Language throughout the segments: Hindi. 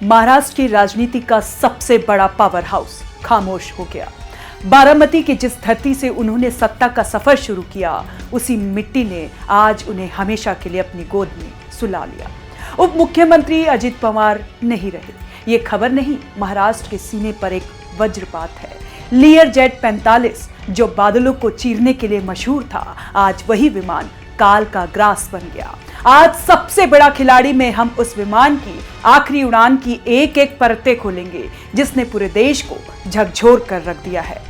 महाराष्ट्र की राजनीति का सबसे बड़ा पावर हाउस खामोश हो गया। बारामती की जिस धरती से उन्होंने सत्ता का सफर शुरू किया, उसी मिट्टी ने आज उन्हें हमेशा के लिए अपनी गोद में सुला लिया। उप मुख्यमंत्री अजित पवार नहीं रहे। ये खबर नहीं, महाराष्ट्र के सीने पर एक वज्रपात है। लियर जेट 45 जो बादलों को चीरने के लिए मशहूर था, आज वही विमान काल का ग्रास बन गया। आज सबसे बड़ा खिलाड़ी में हम उस विमान की आखिरी उड़ान की एक एक परतें खोलेंगे, जिसने पूरे देश को झकझोर कर रख दिया है।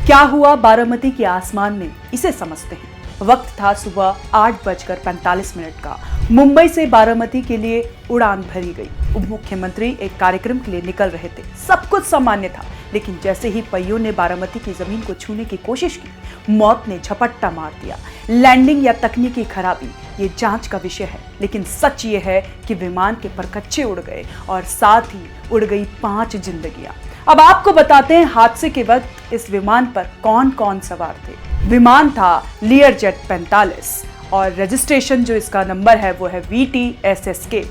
क्या हुआ बारामती के आसमान में, इसे समझते हैं। वक्त था सुबह 8:45 का। मुंबई से बारामती के लिए उड़ान भरी गई। उप मुख्यमंत्री एक कार्यक्रम के लिए निकल रहे थे। सब कुछ सामान्य था, लेकिन जैसे ही पहियों ने बारामती की जमीन को छूने की कोशिश की, मौत ने झपट्टा मार दिया। लैंडिंग या तकनीकी खराबी, ये जांच का विषय है, लेकिन सच ये है कि विमान के परखच्चे उड़ गए और साथ ही उड़ गई 5 जिंदगियां। अब आपको बताते हैं हादसे के वक्त इस विमान पर कौन कौन सवार थे। विमान था लियर जेट 45 और रजिस्ट्रेशन जो इसका नंबर है वो है VTSSK।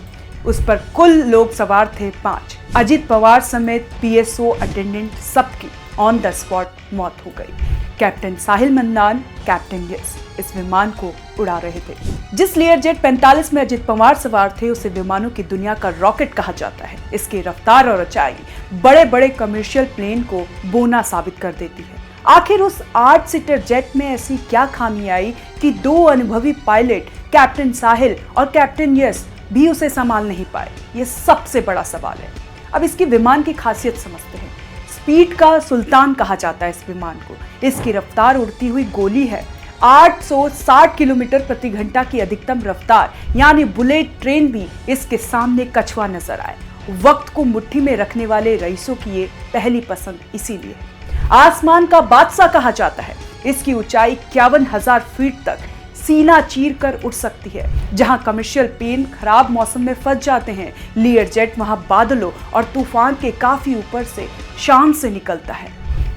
उस पर कुल लोग सवार थे 5। अजित पवार समेत PSO अटेंडेंट सबकी ऑन द स्पॉट मौत हो गई। कैप्टन साहिल मंदान, कैप्टन यस इस विमान को उड़ा रहे थे। जिस लियर जेट 45 में अजित पवार सवार थे, उसे विमानों की दुनिया का रॉकेट कहा जाता है। इसकी रफ्तार और ऊंचाई बड़े बड़े कमर्शियल प्लेन को बोना साबित कर देती है। आखिर उस 8 सीटर जेट में ऐसी क्या खामी आई कि 2 अनुभवी पायलट कैप्टन साहिल और कैप्टन यस भी उसे संभाल नहीं पाए? ये सबसे बड़ा सवाल है। अब इसकी विमान की खासियत समझते हैं। स्पीड का सुल्तान कहा जाता है इस विमान को। इसकी रफ्तार उड़ती हुई गोली है। 860 किलोमीटर प्रति घंटा की अधिकतम रफ्तार, यानी बुलेट ट्रेन भी इसके सामने कछुआ नजर आए। वक्त को मुट्ठी में रखने वाले रईसों की ये पहली पसंद इसीलिए है। आसमान का बादशाह कहा जाता है। इसकी ऊंचाई 51,000 फीट तक सीना चीर कर उड़ सकती है। जहां कमर्शियल प्लेन खराब मौसम में फंस जाते हैं, लियर जेट वहां बादलों और तूफान के काफी ऊपर से शान से निकलता है।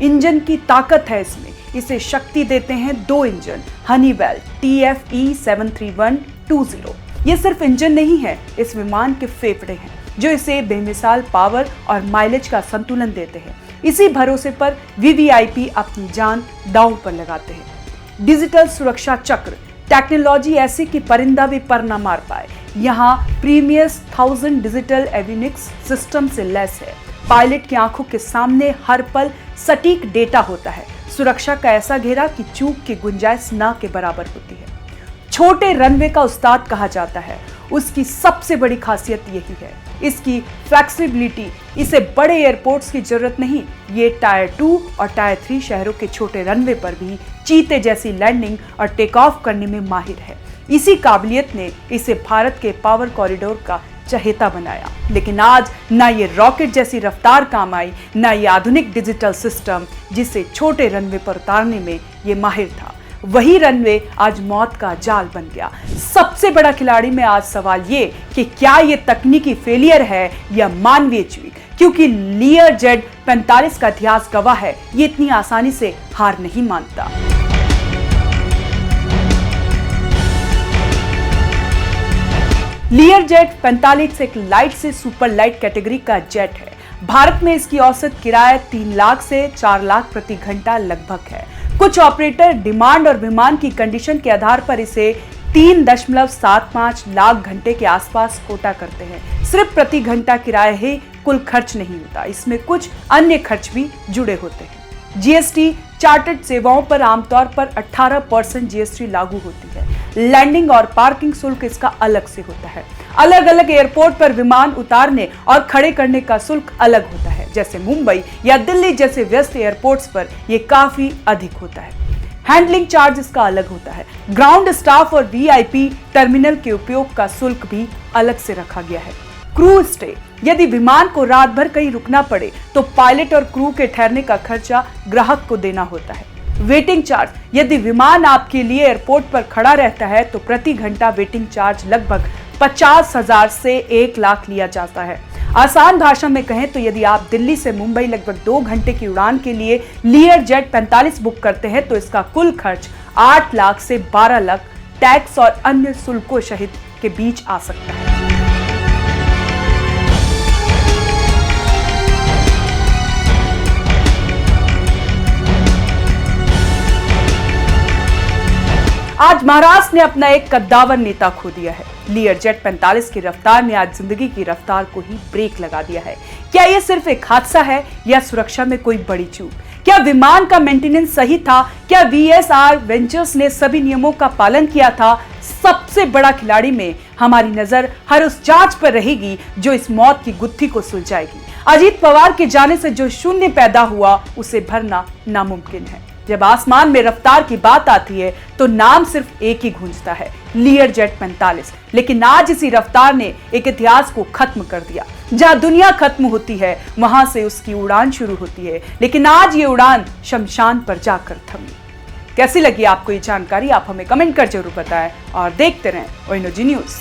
इंजन की ताकत है इसमें। इसे शक्ति देते हैं 2 इंजन हनीवेल TFE 73120। ये सिर्फ इंजन नहीं है, इस विमान के फेफड़े हैं जो इसे बेमिसाल पावर और माइलेज का संतुलन देते हैं। इसी भरोसे पर VVIP अपनी जान दांव पर लगाते हैं। डिजिटल सुरक्षा चक्र, टेक्नोलॉजी ऐसी कि परिंदा भी पर न मार पाए। यहाँ प्रीमियस 1000 डिजिटल एविनिक्स सिस्टम से लैस है। पायलट की आंखों के सामने हर पल सटीक डेटा होता है। सुरक्षा का ऐसा घेरा कि चूक की गुंजाइश ना के बराबर होती है। छोटे रनवे का उस्ताद कहा जाता है। उसकी सबसे बड़ी खासियत यही है, इसकी फ्लेक्सिबिलिटी। इसे बड़े एयरपोर्ट्स की जरूरत नहीं। ये टायर 2 और टायर 3 शहरों के छोटे रनवे पर भी चीते जैसी लैंडिंग और टेक ऑफ करने में माहिर है। इसी काबिलियत ने इसे भारत के पावर कॉरिडोर का चहेता बनाया। लेकिन आज ना ये रॉकेट जैसी रफ्तार काम आई, ना ये आधुनिक डिजिटल सिस्टम जिसे छोटे रनवे पर उतारने में ये माहिर था। वही रनवे आज मौत का जाल बन गया। सबसे बड़ा खिलाड़ी में आज सवाल ये कि क्या ये तकनीकी फेलियर है या मानवीय चूक? क्योंकि लियर जेट 45 का इतिहास गवाह है, ये इतनी आसानी से हार नहीं मानता। लियर जेट 45 एक लाइट से सुपर लाइट कैटेगरी का जेट है। भारत में इसकी औसत किराया 3 लाख से 4 लाख प्रति घंटा लगभग है। कुछ ऑपरेटर डिमांड और विमान की कंडीशन के आधार पर इसे 3.75 लाख घंटे के आसपास कोटा करते हैं। सिर्फ प्रति घंटा किराया ही कुल खर्च नहीं होता, इसमें कुछ अन्य खर्च भी जुड़े होते हैं। GST चार्टर्ड सेवाओं पर आमतौर पर 18% GST लागू होती है। लैंडिंग और पार्किंग शुल्क इसका अलग से होता है। अलग अलग एयरपोर्ट पर विमान उतारने और खड़े करने का शुल्क अलग होता है। जैसे मुंबई या दिल्ली जैसे व्यस्त एयरपोर्ट्स पर यह काफी अधिक होता है। हैंडलिंग चार्ज इसका अलग होता है। ग्राउंड स्टाफ और VIP टर्मिनल के उपयोग का शुल्क भी अलग से रखा गया है। क्रू स्टे, यदि विमान को रात भर कहीं रुकना पड़े तो पायलट और क्रू के ठहरने का खर्चा ग्राहक को देना होता है। वेटिंग चार्ज, यदि विमान आपके लिए एयरपोर्ट पर खड़ा रहता है तो प्रति घंटा वेटिंग चार्ज लगभग 50,000 से 1 लाख लिया जाता है। आसान भाषा में कहें तो यदि आप दिल्ली से मुंबई लगभग 2 घंटे की उड़ान के लिए लीयर जेट 45 बुक करते हैं तो इसका कुल खर्च 8 लाख से 12 लाख टैक्स और अन्य शुल्कों सहित के बीच आ सकता है। आज महाराष्ट्र ने अपना एक कद्दावर नेता खो दिया है। लीयर जेट 45 की रफ्तार ने आज जिंदगी की रफ्तार को ही ब्रेक लगा दिया है। क्या यह सिर्फ एक हादसा है या सुरक्षा में कोई बड़ी चूक? क्या विमान का मेंटेनेंस सही था? क्या वीएसआर वेंचर्स ने सभी नियमों का पालन किया था? सबसे बड़ा खिलाड़ी में हमारी नजर हर उस जांच पर रहेगी जो इस मौत की गुत्थी को सुलझाएगी। अजीत पवार के जाने से जो शून्य पैदा हुआ उसे भरना नामुमकिन है। जब आसमान में रफ्तार की बात आती है तो नाम सिर्फ एक ही गूंजता है, लीयर जेट 45। लेकिन आज इसी रफ्तार ने एक इतिहास को खत्म कर दिया। जहां दुनिया खत्म होती है वहां से उसकी उड़ान शुरू होती है, लेकिन आज ये उड़ान शमशान पर जाकर थमी। कैसी लगी आपको ये जानकारी? आप हमें कमेंट कर जरूर बताएं और देखते रहें ओएनओजी न्यूज़।